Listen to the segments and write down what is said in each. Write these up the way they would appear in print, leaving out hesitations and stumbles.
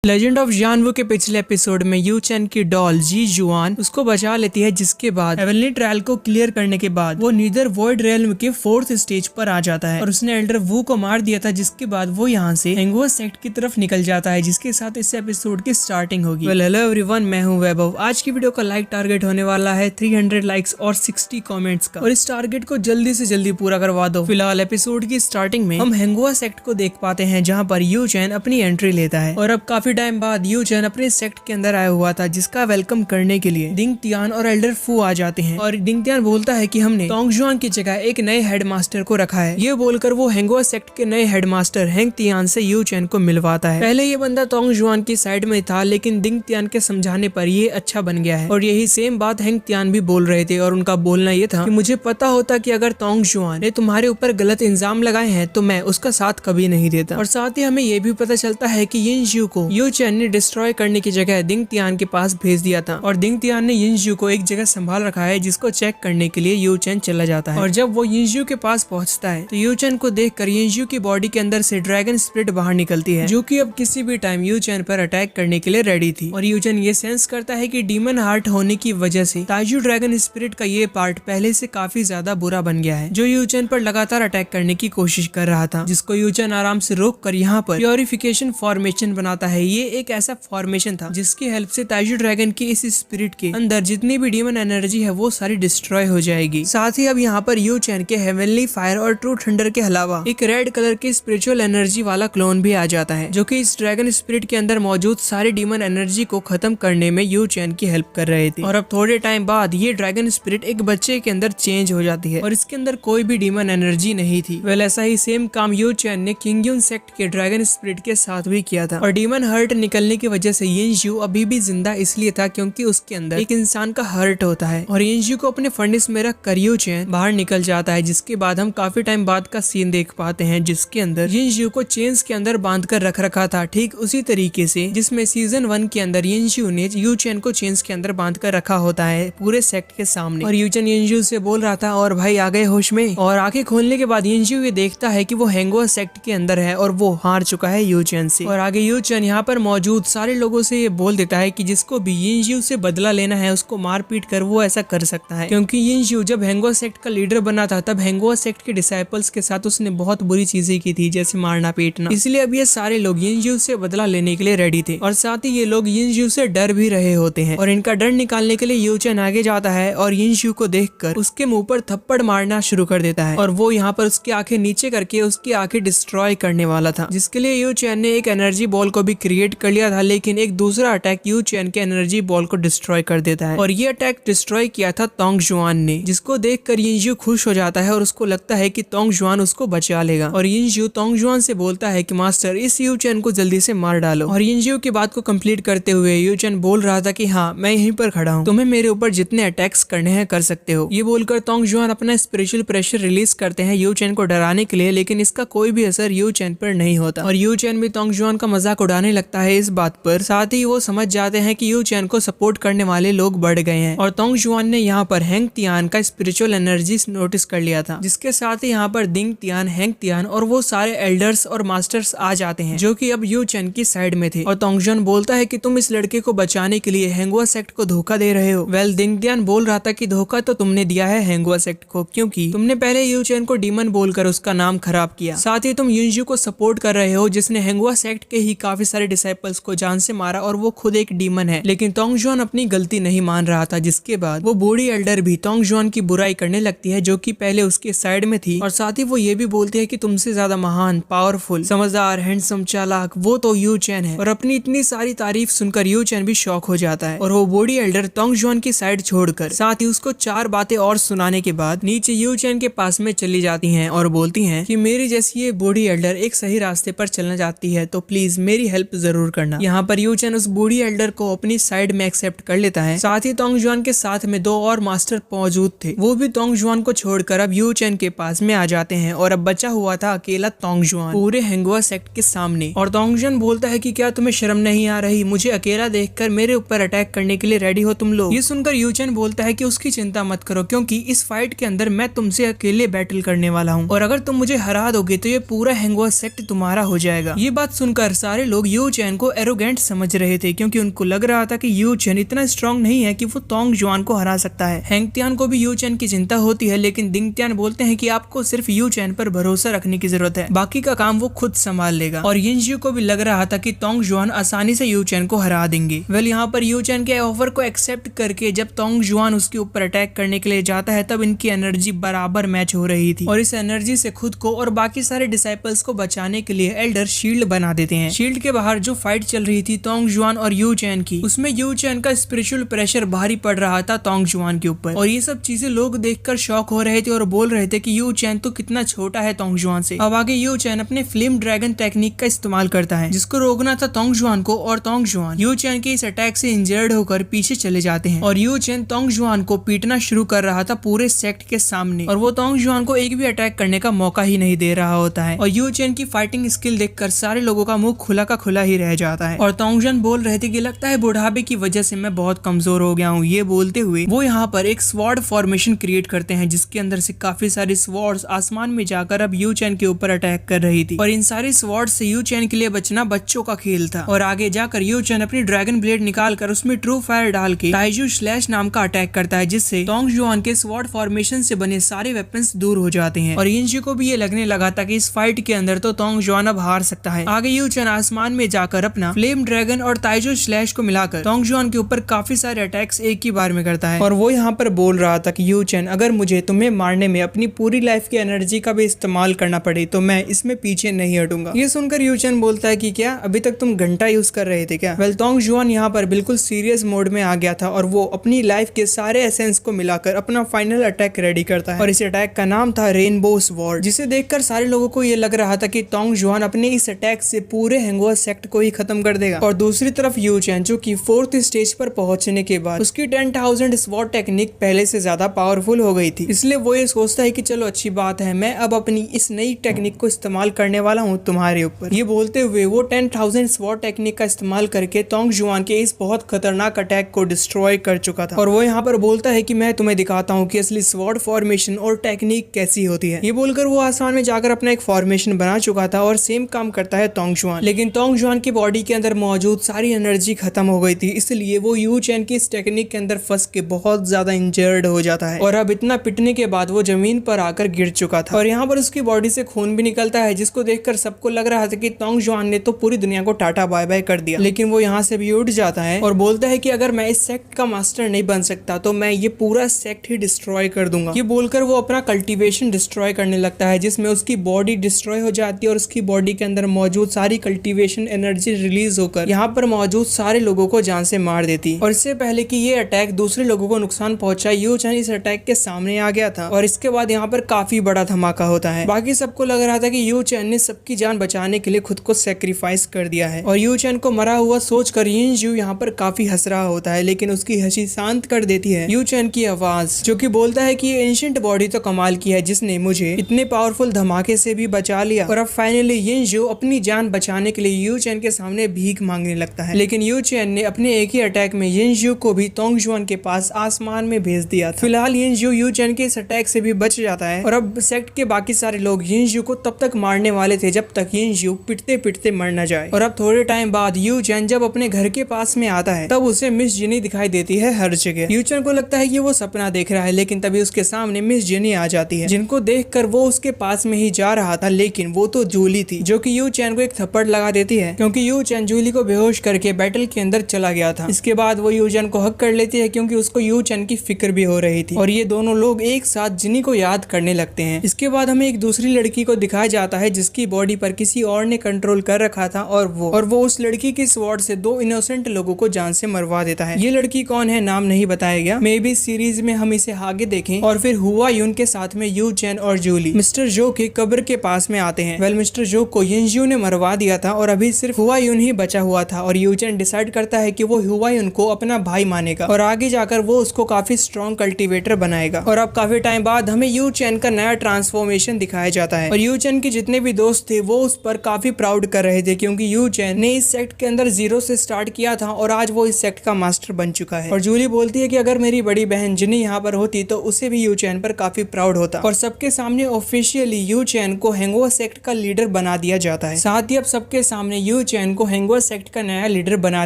Legend of जानवू के पिछले episode में यू चैन की डॉल जी जुआन उसको बचा लेती है, जिसके बाद हेवनली ट्रायल को क्लियर करने के बाद वो नीदर वॉइड रेल्म के 4th स्टेज पर आ जाता है और उसने एल्डर वू को मार दिया था, जिसके बाद वो यहाँ से हेंगुआ सेक्ट की तरफ निकल जाता है, जिसके साथ इस एपिसोड की स्टार्टिंग होगी। हेलो एवरीवन, मैं हूँ वैभव। आज की वीडियो का लाइक टारगेट होने वाला है 300 लाइक्स और 60 कमेंट्स का, और इस टारगेट को जल्दी से जल्दी पूरा करवा दो। फिलहाल एपिसोड की स्टार्टिंग में हम हेंगुआ सेक्ट को देख पाते हैं, जहाँ पर यू चैन अपनी एंट्री लेता है और अब काफी टाइम बाद यू चैन अपने सेक्ट के अंदर आया हुआ था, जिसका वेलकम करने के लिए डिंग तियान और एल्डर फू आ जाते हैं। और डिंग तियान बोलता है कि हमने तोंग जुआन की जगह एक नए हेडमास्टर को रखा है। ये बोलकर वो हेंगुआ सेक्ट के नए हेडमास्टर हेंग तियान से यू चैन को मिलवाता है। पहले ये बंदा तोंग जुआन की साइड में था, लेकिन डिंग तियान के समझाने पर ये अच्छा बन गया है। और यही सेम बात हेंग तियान भी बोल रहे थे, और उनका बोलना ये था कि मुझे पता होता कि अगर तोंग जुआन ने तुम्हारे ऊपर गलत इल्जाम लगाए हैं तो मैं उसका साथ कभी नहीं देता। और साथ ही हमें ये भी पता चलता है कि यिनज्यू को यू चैन ने डिस्ट्रॉय करने की जगह डिंग तियान के पास भेज दिया था, और डिंग तियान ने यिनज्यू को एक जगह संभाल रखा है, जिसको चेक करने के लिए यू चैन चला जाता है। और जब वो यिनज्यू के पास पहुंचता है तो यू चैन को देखकर यिनज्यू की बॉडी के अंदर से ड्रैगन स्पिरिट बाहर निकलती है, जो कि अब किसी भी टाइम यू चैन पर अटैक करने के लिए रेडी थी। और यू चैन ये सेंस करता है कि डीमन हार्ट होने की वजह से ताइजू ड्रैगन स्पिरिट का ये पार्ट पहले से काफी ज्यादा बुरा बन गया है, जो यू चैन पर लगातार अटैक करने की कोशिश कर रहा था, जिसको यू चैन आराम से रोक कर यहाँ पर प्योरिफिकेशन फॉर्मेशन बनाता है। ये एक ऐसा फॉर्मेशन था जिसकी हेल्प से ताइजू ड्रैगन की इस स्पिरिट के अंदर जितनी भी डीमन एनर्जी है वो सारी डिस्ट्रॉय हो जाएगी। साथ ही अब यहाँ पर यू चैन के हेवनली फायर और ट्रू थंडर के अलावा एक रेड कलर की स्पिरिचुअल एनर्जी वाला क्लोन भी आ जाता है, जो कि इस ड्रैगन स्पिरिट के अंदर मौजूद सारी डीमन एनर्जी को खत्म करने में यू चैन की हेल्प कर रहे थे। और अब थोड़े टाइम बाद ये ड्रैगन स्पिरिट एक बच्चे के अंदर चेंज हो जाती है, और इसके अंदर कोई भी डीमन एनर्जी नहीं थी। वेल, ऐसा ही सेम काम यू चैन ने किंगयून सेक्ट के ड्रैगन स्पिरिट के साथ भी किया था। और डीमन हर्ट निकलने की वजह से यिनज्यू अभी भी जिंदा इसलिए था क्योंकि उसके अंदर एक इंसान का हर्ट होता है, और यिनज्यू को अपने फर्नेस में रख कर यू चैन बाहर निकल जाता है, जिसके बाद हम काफी टाइम बाद का सीन देख पाते हैं, जिसके अंदर यिनज्यू को चेन्स के अंदर बांध कर रख रखा था, ठीक उसी तरीके से जिसमें सीजन 1 के अंदर यिनज्यू ने यू चैन को चेन्स के अंदर बांध कर रखा होता है पूरे सेक्ट के सामने। और यू चैन यिनज्यू से बोल रहा था, और भाई आ गए होश में। और आंखें खोलने के बाद यिनज्यू ये देखता है कि वो हेंगुआ सेक्ट के अंदर है और वो हार चुका है यू चैन से। और आगे यू चैन यहाँ पर मौजूद सारे लोगों से ये बोल देता है कि जिसको भी यिनज्यू से बदला लेना है उसको मार पीट कर वो ऐसा कर सकता है, क्योंकि यिनज्यू जब हेंगुआ सेक्ट का लीडर बना था तब हेंगुआ सेक्ट के डिसाइपल्स के साथ उसने बहुत बुरी चीजें की थी, जैसे मारना पीटना। इसलिए अब ये सारे लोग यिनज्यू से बदला लेने के लिए रेडी थे, और साथ ही ये लोग यिनज्यू से डर भी रहे होते हैं। और इनका डर निकालने के लिए यू चैन आगे जाता है और यिनज्यू को देखकर उसके मुंह पर थप्पड़ मारना शुरू कर देता है, और वो यहाँ पर उसकी आंखें नीचे करके उसकी आंखें डिस्ट्रॉय करने वाला था, जिसके लिए यू चैन ने एक एनर्जी बॉल को भी क्रिएट कर लिया था। लेकिन एक दूसरा अटैक यू चैन के एनर्जी बॉल को डिस्ट्रॉय कर देता है, और ये अटैक डिस्ट्रॉय किया था तोंग जुआन ने, जिसको देखकर यिनज्यू खुश हो जाता है और उसको लगता है कि तोंग जुआन उसको बचा लेगा। और यिनज्यू तोंग जुआन से बोलता है कि मास्टर, इस यू चैन को जल्दी से मार डालो। और यिनज्यू की बात को कंप्लीट करते हुए यू चैन बोल रहा था कि हाँ, मैं यहीं पर खड़ा हूँ, तुम्हें मेरे ऊपर जितने अटैक्स करने हैं कर सकते हो। ये बोलकर तोंग जुआन अपना स्पिरिचुअल प्रेशर रिलीज करते हैं यू चैन को डराने के लिए, लेकिन इसका कोई भी असर यू चैन पर नहीं होता। और यू चैन भी तोंग जुआन का मजाक उड़ाने लगता है इस बात पर। साथ ही वो समझ जाते हैं कि यू चैन को सपोर्ट करने वाले लोग बढ़ गए हैं, और तोंग जुआन ने यहाँ पर हेंग तियान का स्पिरिचुअल एनर्जी नोटिस कर लिया था, जिसके साथ ही यहाँ पर डिंग तियान, हेंग तियान और वो सारे एल्डर्स और मास्टर्स आ जाते हैं, जो कि अब यू चैन की साइड में थे। और तोंग जुआन बोलता है कि तुम इस लड़के को बचाने के लिए हेंगुआ सेक्ट को धोखा दे रहे हो। वेल, डिंग तियान बोल रहा था कि धोखा तो तुमने दिया है हेंगुआ सेक्ट को, क्योंकि तुमने पहले यू चैन को डीमन बोलकर उसका नाम खराब किया। साथ ही तुम यिनज्यू को सपोर्ट कर रहे हो, जिसने हेंगुआ सेक्ट के ही काफी सारे डिसाइपल्स को जान से मारा, और वो खुद एक डीमन है। लेकिन तोंग जुआन अपनी गलती नहीं मान रहा था, जिसके बाद वो बूढ़ी एल्डर भी तोंग जुआन की बुराई करने लगती है, जो कि पहले उसके साइड में थी। और साथ ही वो ये भी बोलती है कि तुमसे ज्यादा महान, पावरफुल, समझदार, हैंडसम, चालाक वो तो यू चैन है। और अपनी इतनी सारी तारीफ सुनकर यू चैन भी शॉक हो जाता है, और वो बूढ़ी एल्डर तोंग जुआन की साइड छोड़कर साथ ही उसको 4 बातें और सुनाने के बाद नीचे यू चैन के पास में चली जाती हैं और बोलती हैं कि मेरी जैसी ये बूढ़ी एल्डर एक सही रास्ते पर चलना चाहती है, तो प्लीज मेरी हेल्प जरूर करना। यहाँ पर यू चैन उस बूढ़ी एल्डर को अपनी साइड में एक्सेप्ट कर लेता है। साथ ही तोंग जुआन के साथ में 2 और मास्टर मौजूद थे, वो भी तोंग जुआन को छोड़कर अब यू चैन के पास में आ जाते हैं, और अब बचा हुआ था अकेला तोंग जुआन पूरे हेंगुआ सेक्ट के सामने। और तोंग जुआन बोलता है कि क्या तुम्हें शर्म नहीं आ रही, मुझे अकेला देखकर मेरे ऊपर अटैक करने के लिए रेडी हो तुम लोग। ये सुनकर यू चैन बोलता है कि उसकी चिंता मत करो, क्योंकि इस फाइट के अंदर मैं तुमसे अकेले बैटल करने वाला हूँ, और अगर तुम मुझे हरा दोगे तो ये पूरा हेंगुआ सेक्ट तुम्हारा हो जाएगा। ये बात सुनकर सारे लोग यू यू चैन को एरोगेंट समझ रहे थे, क्योंकि उनको लग रहा था कि यू चैन इतना स्ट्रांग नहीं है कि वो तोंग जुआन को हरा सकता है। हेंग तियान को भी यू चैन की चिंता होती है, लेकिन दिंग तियान बोलते हैं कि आपको सिर्फ यू चैन पर भरोसा रखने की जरूरत है, बाकी का काम वो खुद संभाल लेगा। और यिनज्यू को भी लग रहा था कि तोंग जुआन आसानी से यू चैन को हरा देंगे। वेल यहाँ पर यू चैन के ऑफर को एक्सेप्ट करके जब तोंग जुआन उसके ऊपर अटैक करने के लिए जाता है, तब इनकी एनर्जी बराबर मैच हो रही थी, और इस एनर्जी से खुद को और बाकी सारे डिसाइपल्स को बचाने के लिए एल्डर शील्ड बना देते हैं। शील्ड के बाहर जो फाइट चल रही थी तोंग जुआन और यू चैन की, उसमें यू चैन का स्पिरिचुअल प्रेशर भारी पड़ रहा था तोंग जुआन के ऊपर, और ये सब चीजें लोग देखकर शॉक हो रहे थे और बोल रहे थे कि यू चैन तो कितना छोटा है तोंग जुआन से। अब आगे यू चैन अपने फ्लेम ड्रैगन टेक्निक का इस्तेमाल करता है, जिसको रोकना था तोंग जुआन को, और तोंग जुआन यू चैन के इस अटैक से इंजर्ड होकर पीछे चले जाते हैं, और यू चैन तोंग जुआन को पीटना शुरू कर रहा था पूरे सेक्ट के सामने, और वो तोंग जुआन को एक भी अटैक करने का मौका ही नहीं दे रहा होता है। और यू चैन की फाइटिंग स्किल देखकर सारे लोगों का मुंह खुला का खुला ही रह जाता है, और तोंग जुआन बोल रहे थे कि लगता है बुढ़ापे की वजह से मैं बहुत कमजोर हो गया हूँ। ये बोलते हुए वो यहाँ पर एक स्वॉर्ड फॉर्मेशन क्रिएट करते हैं, जिसके अंदर से काफी सारी स्वॉर्ड्स आसमान में जाकर अब यू चैन के ऊपर अटैक कर रही थी, और इन सारी स्वॉर्ड से यू चैन के लिए बचना बच्चों का खेल था। और आगे जाकर यू चैन अपनी ड्रैगन ब्लेड निकालकर उसमें ट्रू फायर डाल के ताइजू स्लैश नाम का अटैक करता है, जिससे तोंग जुआन के स्वॉर्ड फॉर्मेशन से बने सारे वेपन्स दूर हो जाते हैं। और यिनज्यू को भी ये लगने लगा था कि इस फाइट के अंदर तो तोंग जुआन अब हार सकता है। आगे यू चैन आसमान में जाकर अपना फ्लेम ड्रैगन और ताइजू स्लैश को मिलाकर तोंग जुआन के ऊपर काफी सारे अटैक्स एक ही बार में करता है, और वो यहाँ पर बोल रहा था कि यू चैन अगर मुझे तुम्हें मारने में अपनी पूरी लाइफ की एनर्जी का भी इस्तेमाल करना पड़े तो मैं इसमें पीछे नहीं हटूंगा। ये सुनकर यू चैन बोलता है कि क्या अभी तक तुम घंटा यूज कर रहे थे क्या? वेल तोंग जुआन यहाँ पर बिल्कुल सीरियस मोड में आ गया था, और वो अपनी लाइफ के सारे एसेंस को मिलाकर अपना फाइनल अटैक रेडी करता है, और इस अटैक का नाम था रेनबो स्वॉर्ड, जिसे देखकर सारे लोगों को ये लग रहा था कि तोंग जुआन अपने इस अटैक से पूरे हैंगओवर सेक्ट को ही खत्म कर देगा। और दूसरी तरफ यू चैन जो कि 4th स्टेज पर पहुंचने के बाद उसकी 10,000 स्वॉर्ड टेक्निक पहले से ज्यादा पावरफुल हो गई थी, इसलिए वो ये सोचता है कि चलो अच्छी बात है, मैं अब अपनी इस नई टेक्निक को इस्तेमाल करने वाला हूँ तुम्हारे ऊपर। ये बोलते हुए वो 10,000 स्वॉर्ड टेक्निक का इस्तेमाल करके तोंग जुआन के इस बहुत खतरनाक अटैक को डिस्ट्रॉय कर चुका था, और वो यहाँ पर बोलता है कि मैं तुम्हें दिखाता हूँ कि असली स्वॉर्ड फॉर्मेशन और टेक्निक कैसी होती है। ये बोलकर वो आसमान में जाकर अपना एक फॉर्मेशन बना चुका था, और सेम काम करता है तोंग जुआन, लेकिन तोंग जुआन की बॉडी के अंदर मौजूद सारी एनर्जी खत्म हो गई थी, इसलिए वो यू चैन की इस टेक्निक के अंदर फंस के बहुत ज्यादा इंजर्ड हो जाता है, और अब इतना पिटने के बाद वो जमीन पर आकर गिर चुका था, और यहाँ पर उसकी बॉडी से खून भी निकलता है, जिसको देखकर सबको लग रहा था कि तोंग जुआन ने तो पूरी दुनिया को टाटा बाय बाय कर दिया। लेकिन वो यहाँ से भी उठ जाता है और बोलता है कि अगर मैं इस सेक्ट का मास्टर नहीं बन सकता तो मैं ये पूरा सेक्ट ही डिस्ट्रॉय कर दूंगा। ये बोलकर वो अपना कल्टीवेशन डिस्ट्रॉय करने लगता है, जिसमें उसकी बॉडी डिस्ट्रॉय हो जाती है, और उसकी बॉडी के अंदर मौजूद सारी कल्टीवेशन एनर्जी रिलीज होकर यहाँ पर मौजूद सारे लोगों को जान से मार देती। और इससे पहले कि ये अटैक दूसरे लोगों को नुकसान पहुंचाए, यू चैन इस अटैक के सामने आ गया था, और इसके बाद यहाँ पर काफी बड़ा धमाका होता है। बाकी सबको लग रहा था कि यू चैन ने सबकी जान बचाने के लिए खुद को सेक्रीफाइस कर दिया है, और यू चैन को मरा हुआ सोचकर यिनज्यू यहाँ पर काफी हंस रहा होता है, लेकिन उसकी हंसी शांत कर देती है यू चैन की आवाज, जो कि बोलता है कि ये एंशिएंट बॉडी तो कमाल की है, जिसने मुझे इतने पावरफुल धमाके से भी बचा लिया। और अब फाइनली यिनज्यू अपनी जान बचाने के लिए यू चैन के सामने भीख मांगने लगता है, लेकिन यू चैन ने अपने एक ही अटैक में यिनज्यू को भी तोंग जुआन के पास आसमान में भेज दिया था। फिलहाल यिनज्यू यू चैन के इस अटैक से भी बच जाता है, और अब सेक्ट के बाकी सारे लोग यिनज्यू को तब तक मारने वाले थे जब तक यिनज्यू पिटते पिटते मर न जाए। और अब थोड़े टाइम बाद यू चैन जब अपने घर के पास में आता है, तब उसे मिस जिनी दिखाई देती है हर जगह। यू चैन को लगता है कि वो सपना देख रहा है, लेकिन तभी उसके सामने मिस जिनी आ जाती है, जिनको देखकर वो उसके पास में ही जा रहा था, लेकिन वो तो जूली थी, जो कि यू चैन को एक थप्पड़ लगा देती है, क्योंकि यू चैन जूली को बेहोश करके बैटल के अंदर चला गया था। इसके बाद वो यू चैन को हक कर लेती है, क्योंकि उसको यू चैन की फिक्र भी हो रही थी, और ये दोनों लोग एक साथ जिनी को याद करने लगते हैं। इसके बाद हमें एक दूसरी लड़की को दिखाया जाता है, जिसकी बॉडी पर किसी और ने कंट्रोल कर रखा था, और वो उस लड़की की स्वॉर्ड से 2 इनोसेंट लोगों को जान से मरवा देता है। ये लड़की कौन है नाम नहीं बताया गया, मे बी सीरीज में हम इसे आगे देखें। और फिर हुआ यून के साथ में यू चैन और जूली मिस्टर जो के कब्र के पास में आते हैं। वेल मिस्टर जो को यिनज्यू ने मरवा दिया था, और अभी सिर्फ हुआ यून ही बचा हुआ था, और यू चैन डिसाइड करता है कि वो हुआ यून को अपना भाई मानेगा, और आगे जाकर वो उसको काफी स्ट्रॉन्ग कल्टीवेटर बनाएगा। और अब काफी टाइम बाद हमें यू चैन का नया ट्रांसफॉर्मेशन दिखाया जाता है, और यू चैन के जितने भी दोस्त थे वो उस पर काफी प्राउड कर रहे थे, क्योंकि यू चैन ने इस सेक्ट के अंदर 0 से स्टार्ट किया था, और आज वो इस सेक्ट का मास्टर बन चुका है। और जूली बोलती है कि अगर मेरी बड़ी बहन जिनी यहाँ पर होती तो उसे भी यू चैन पर काफी प्राउड होता, और सबके सामने ऑफिशियली यू चैन को हैंगओवर सेक्ट का लीडर बना दिया जाता है। साथ ही अब सबके सामने यू यू चैन को हेंगुआ सेक्ट का नया लीडर बना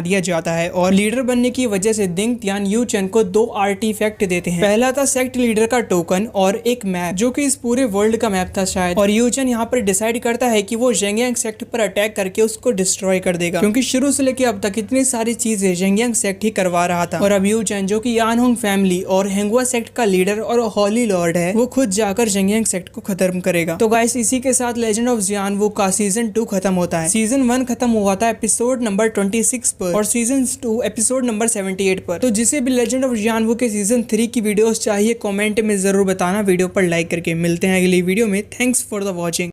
दिया जाता है और लीडर बनने की वजह से दिंग तियान यू चैन को 2 आर्टिफैक्ट देते हैं। पहला था सेक्ट लीडर का टोकन और एक मैप जो कि इस पूरे वर्ल्ड का मैप था शायद, और यू चैन यहाँ पर डिसाइड करता है कि वो जेंगियांग सेक्ट पर अटैक करके उसको डिस्ट्रॉय कर देगा, क्योंकि शुरू से लेकर अब तक इतनी सारी चीजें जेंगियांग सेक्ट ही करवा रहा था। और अब यू चैन जो कि यान होंग फैमिली और हेंगुआ सेक्ट का लीडर और हॉली लॉर्ड है, वो खुद जाकर जेंगियांग सेक्ट को खत्म करेगा। तो गाइस इसी के साथ लेजेंड ऑफ जियान वू का सीजन 2 खत्म होता है। सीजन 1 खत्म हुआ था एपिसोड नंबर 26 पर और सीजन 2 एपिसोड नंबर 78 पर। तो जिसे भी लेजेंड ऑफ जियान वू के सीजन 3 की वीडियोस चाहिए कमेंट में जरूर बताना, वीडियो पर लाइक करके। मिलते हैं अगली वीडियो में। Thanks for the watching.